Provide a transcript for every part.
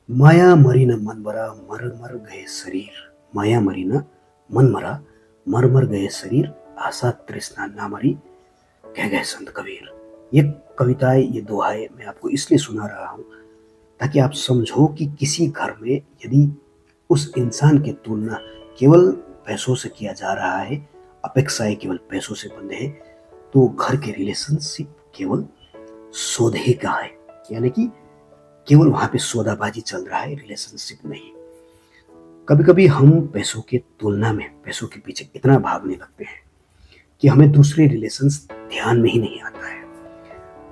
माया मरी न मन मरा मर मर गए शरीर। माया मरी न मन मरा मर मर गए शरीर। आशा तृष्णा ना मरी कह गए संत कबीर। ये कविताएं, ये दोहाएं मैं आपको इसलिए सुना रहा हूं ताकि आप समझो कि किसी घर में यदि उस इंसान की तुलना केवल पैसों से किया जा रहा है, अपेक्षाएं केवल पैसों से बंधे हैं, तो घर के रिलेशनशिप केवल सौदे का है। यानी कि केवल वहां पे सौदाबाजी चल रहा है, रिलेशनशिप नहीं। कभी कभी हम पैसों के तुलना में पैसों के पीछे इतना भागने लगते हैं कि हमें दूसरे रिलेशंस ध्यान में ही नहीं आता है।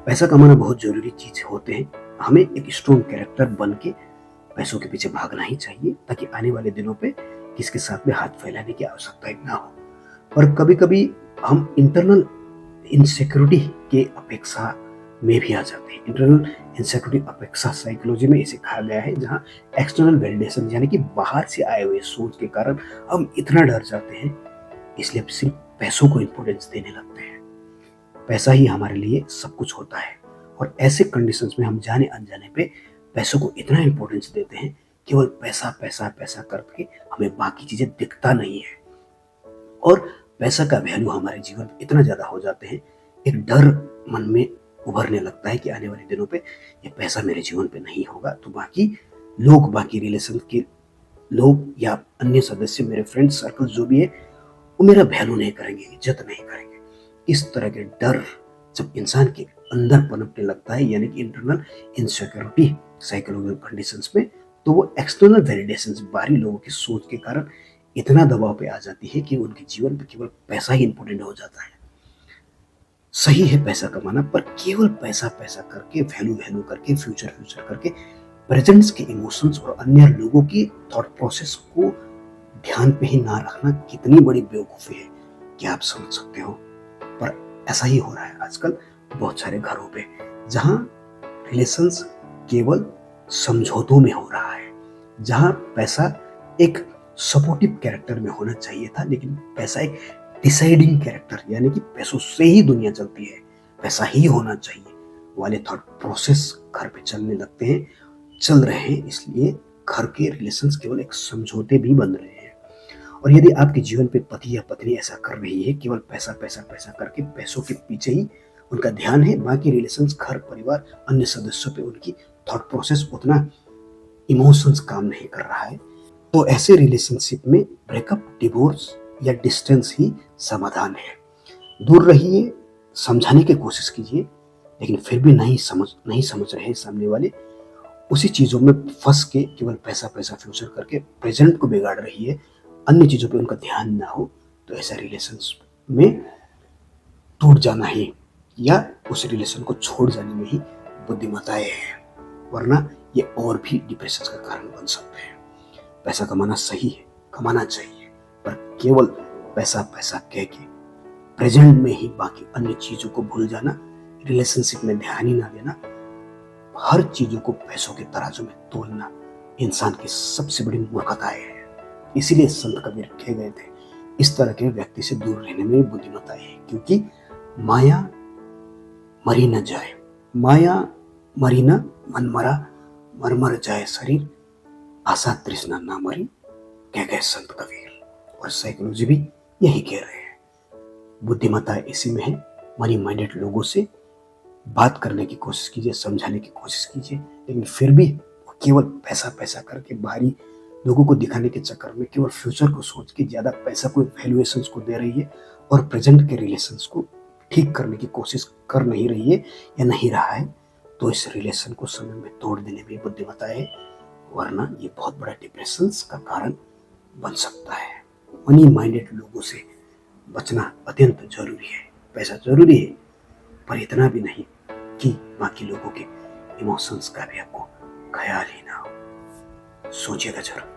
पैसा कमाना बहुत जरूरी चीज होते हैं। हमें एक स्ट्रॉन्ग कैरेक्टर बन के पैसों के पीछे भागना ही चाहिए ताकि आने वाले दिनों पे किसके साथ में हाथ फैलाने की आवश्यकता ही ना हो। और कभी कभी हम इंटरनल इनसिक्योरिटी के अपेक्षा में भी आ जाते हैं। इंटरनल इनसिक्योरिटी अपेक्षा साइकोलॉजी में इसे कहा गया है, जहां एक्सटर्नल वैलिडेशन यानी कि बाहर से आए हुए सोच के कारण हम इतना डर जाते हैं, इसलिए हम सिर्फ पैसों को इंपॉर्टेंस देने लगते हैं। पैसा ही हमारे लिए सब कुछ होता है और ऐसे कंडीशंस में हम जाने अनजाने पे पैसों को इतना इंपॉर्टेंस देते हैं, केवल पैसा पैसा पैसा करके हमें बाकी चीजें दिखता नहीं है। और पैसा का वैल्यू हमारे जीवन में इतना ज्यादा हो जाते हैं, एक डर मन में उभरने लगता है कि आने वाले दिनों पे ये पैसा मेरे जीवन पे नहीं होगा तो बाकी लोग, बाकी रिलेशन के लोग या अन्य सदस्य, मेरे फ्रेंड सर्कल जो भी है, वो मेरा वैल्यू नहीं करेंगे, इज्जत नहीं करेंगे। इस तरह के डर जब इंसान के अंदर पनपने लगता है, यानी कि इंटरनल इनसिक्योरिटी साइकोलॉजिकल कंडीशंस में, तो वो एक्सटर्नल वैलिडेशंस, बाहरी लोगों की सोच के कारण इतना दबाव पे आ जाती है कि उनके जीवन पे केवल पैसा ही इंपॉर्टेंट हो जाता है। सही है पैसा कमाना, पर केवल पैसा पैसा करके, वैल्यू वैल्यू करके, फ्यूचर फ्यूचर करके प्रेजेंट्स के इमोशंस और अन्य लोगों की थॉट प्रोसेस को ध्यान पे ही ना रखना कितनी बड़ी बेवकूफी है, क्या आप समझ सकते हो? पर ऐसा ही हो रहा है आजकल बहुत सारे घरों पे, जहां रिलेशंस केवल समझौतों में हो रहा है, जहां पैसा एक सपोर्टिव कैरेक्टर में होना चाहिए था, लेकिन पैसा एक डिसाइडिंग कैरेक्टर, यानी कि पैसों से ही दुनिया चलती है, पैसा ही होना चाहिए वाले थॉट प्रोसेस घर पे चलने लगते हैं, चल रहे हैं। इसलिए घर के रिलेशंस केवल एक समझौते भी बन रहे हैं। और यदि आपके जीवन पे पति या पत्नी ऐसा कर रही है, केवल पैसा पैसा पैसा करके पैसों के पीछे ही उनका ध्यान है, बाकी रिलेशंस, घर परिवार, अन्य सदस्यों पे उनकी थॉट प्रोसेस, उतना इमोशंस काम नहीं कर रहा है, तो ऐसे रिलेशनशिप में ब्रेकअप, डिवोर्स या डिस्टेंस ही समाधान है। दूर रहिए, समझाने की कोशिश कीजिए, लेकिन फिर भी नहीं समझ रहे सामने वाले, उसी चीजों में फंस के केवल पैसा पैसा फ्यूचर करके प्रेजेंट को बिगाड़ रही है, अन्य चीजों पे उनका ध्यान ना हो, तो ऐसा रिलेशंस में टूट जाना ही या उस रिलेशन को छोड़ जाने में ही बुद्धिमताएं है, वरना ये और भी डिप्रेशन का कारण बन सकते हैं। पैसा कमाना सही है, कमाना चाहिए, पर केवल पैसा पैसा कह के प्रेजेंट में ही बाकी अन्य चीजों को भूल जाना, रिलेशनशिप में ध्यान ही ना देना, हर चीजों को पैसों के तराजू में तोलना इंसान की सबसे बड़ी मूर्खताएं है। इसीलिए संत कबीर कह गए थे, इस तरह के व्यक्ति से दूर रहने में बुद्धिमताएं है, क्योंकि माया मरी न जाए, माया मरी न मन मरा मर मर जाए शरीर, आशा तृष्णा ना मरी कह गए संत कबीर। और साइकोलॉजी भी यही कह रहे हैं। बुद्धिमत्ता इसी में है। मनी माइंडेड लोगों से बात करने की कोशिश कीजिए, समझाने की कोशिश कीजिए, लेकिन फिर भी केवल पैसा पैसा करके बाहरी लोगों को दिखाने के चक्कर में केवल फ्यूचर को सोच के ज्यादा पैसा को वैल्यूएशंस को दे रही है और प्रेजेंट के रिलेशंस को ठीक करने की कोशिश कर नहीं रही है या नहीं रहा है, तो इस रिलेशन को समय में तोड़ देने में बुद्धिमत्ता है, वरना ये बहुत बड़ा डिप्रेशन का कारण बन सकता है। मनी माइंडेड लोगों से बचना अत्यंत जरूरी है। पैसा जरूरी है, पर इतना भी नहीं कि बाकी लोगों के इमोशंस का भी आपको ख्याल ही ना हो। सोचिएगा जरूर।